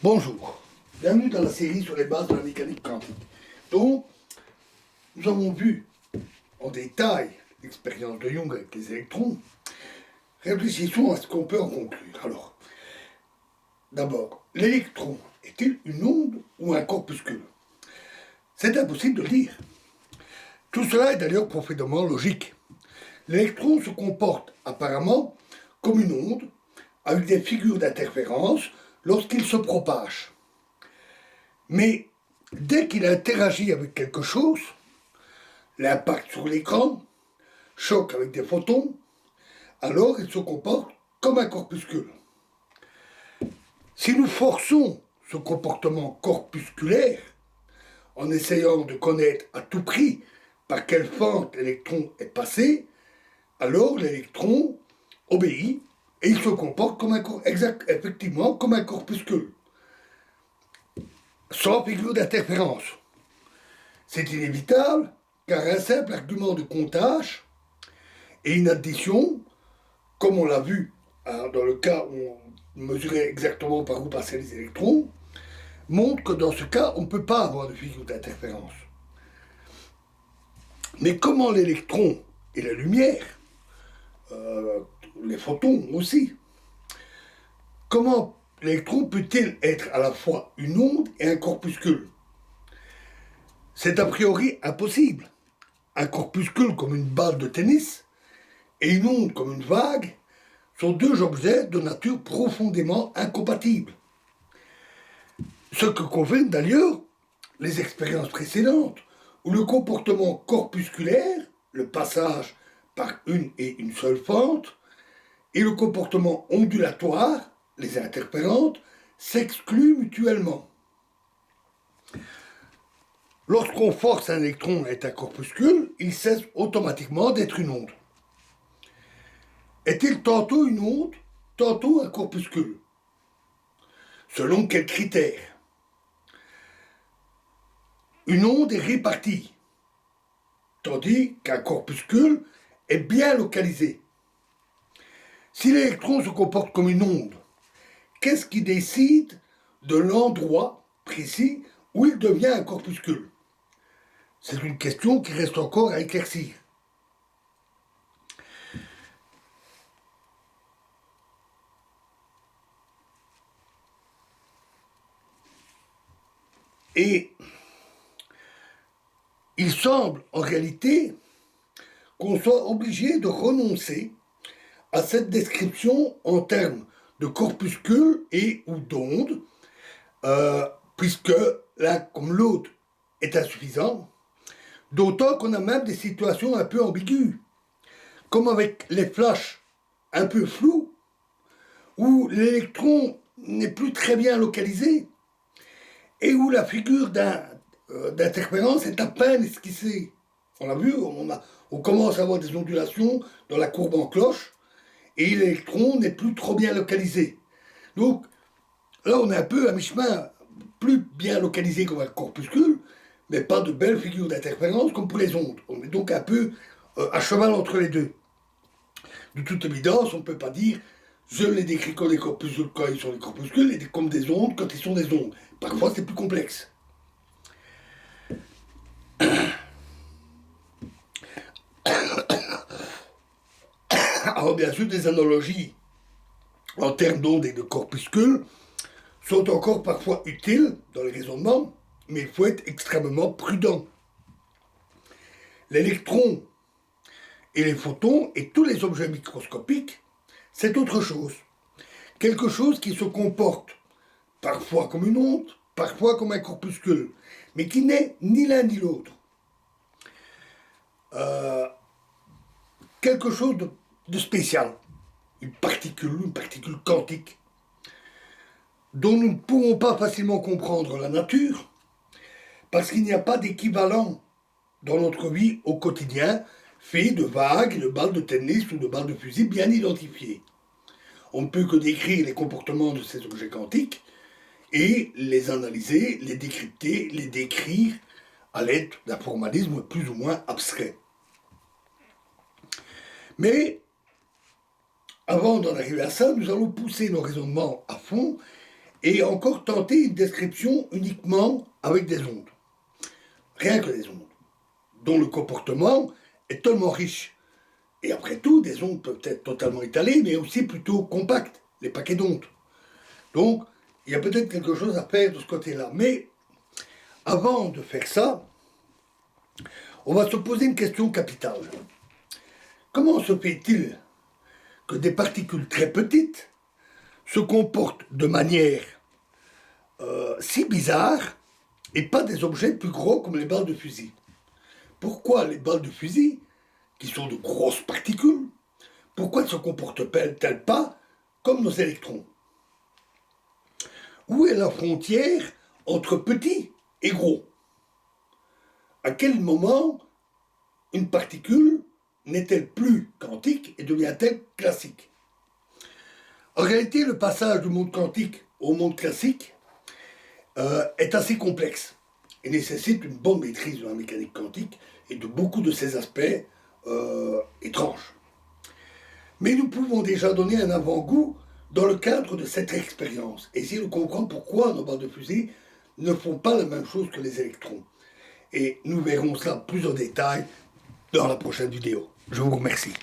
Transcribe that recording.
Bonjour, bienvenue dans la série sur les bases de la mécanique quantique. Donc, nous avons vu en détail l'expérience de Young avec les électrons. Réfléchissons à ce qu'on peut en conclure. Alors, d'abord, l'électron est-il une onde ou un corpuscule? C'est impossible de le dire. Tout cela est d'ailleurs profondément logique. L'électron se comporte apparemment comme une onde avec des figures d'interférence lorsqu'il se propage. Mais dès qu'il interagit avec quelque chose, l'impact sur l'écran, choc avec des photons, alors il se comporte comme un corpuscule. Si nous forçons ce comportement corpusculaire, en essayant de connaître à tout prix par quelle fente l'électron est passé, alors l'électron obéit et il se comporte comme effectivement comme un corpuscule, sans figure d'interférence. C'est inévitable, car un simple argument de comptage et une addition, comme on l'a vu dans le cas où on mesurait exactement par où passaient les électrons, montre que dans ce cas, on ne peut pas avoir de figure d'interférence. Mais comment l'électron et la lumière, les photons aussi, comment l'électron peut-il être à la fois une onde et un corpuscule? C'est a priori impossible. Un corpuscule comme une balle de tennis et une onde comme une vague sont deux objets de nature profondément incompatibles. Ce que confirment d'ailleurs les expériences précédentes, où le comportement corpusculaire, le passage par une et une seule fente, et le comportement ondulatoire, les interférentes, s'excluent mutuellement. Lorsqu'on force un électron à être un corpuscule, il cesse automatiquement d'être une onde. Est-il tantôt une onde, tantôt un corpuscule? Selon quels critères? Une onde est répartie, tandis qu'un corpuscule est bien localisé. Si l'électron se comporte comme une onde, qu'est-ce qui décide de l'endroit précis où il devient un corpuscule? C'est une question qui reste encore à éclaircir. Et il semble en réalité qu'on soit obligé de renoncer à cette description en termes de corpuscule et ou d'onde, puisque l'un comme l'autre est insuffisant, d'autant qu'on a même des situations un peu ambiguës, comme avec les flashs un peu flous, où l'électron n'est plus très bien localisé, et où la figure d'interférence est à peine esquissée. On l'a vu, on commence à avoir des ondulations dans la courbe en cloche, et l'électron n'est plus trop bien localisé. Donc là, on est un peu à mi-chemin, plus bien localisé comme un corpuscule, mais pas de belles figures d'interférence comme pour les ondes. On est donc un peu à cheval entre les deux. De toute évidence, on ne peut pas dire je les décris comme des corpuscules quand ils sont des corpuscules et comme des ondes quand ils sont des ondes. Parfois, c'est plus complexe. Alors, bien sûr, des analogies en termes d'ondes et de corpuscules sont encore parfois utiles dans les raisonnements, mais il faut être extrêmement prudent. L'électron et les photons et tous les objets microscopiques, c'est autre chose. Quelque chose qui se comporte parfois comme une onde, parfois comme un corpuscule, mais qui n'est ni l'un ni l'autre. Quelque chose de spécial, une particule quantique, dont nous ne pourrons pas facilement comprendre la nature, parce qu'il n'y a pas d'équivalent dans notre vie au quotidien, fait de vagues, de balles de tennis ou de balles de fusil bien identifiées. On ne peut que décrire les comportements de ces objets quantiques et les analyser, les décrypter, les décrire à l'aide d'un formalisme plus ou moins abstrait. Mais avant d'en arriver à ça, nous allons pousser nos raisonnements à fond et encore tenter une description uniquement avec des ondes. Rien que des ondes, dont le comportement est tellement riche. Et après tout, des ondes peuvent être totalement étalées, mais aussi plutôt compactes, les paquets d'ondes. Donc, il y a peut-être quelque chose à faire de ce côté-là. Mais avant de faire ça, on va se poser une question capitale. Comment se fait-il que des particules très petites se comportent de manière si bizarre et pas des objets plus gros comme les balles de fusil? Pourquoi les balles de fusil, qui sont de grosses particules, pourquoi ne se comportent-elles pas comme nos électrons? Où est la frontière entre petit et gros? À quel moment une particule n'est-elle plus quantique et devient-elle classique? En réalité, le passage du monde quantique au monde classique est assez complexe et nécessite une bonne maîtrise de la mécanique quantique et de beaucoup de ses aspects étranges. Mais nous pouvons déjà donner un avant-goût dans le cadre de cette expérience, essayer de comprendre pourquoi nos balles de fusée ne font pas la même chose que les électrons. Et nous verrons ça plus en détail dans la prochaine vidéo. Je vous remercie.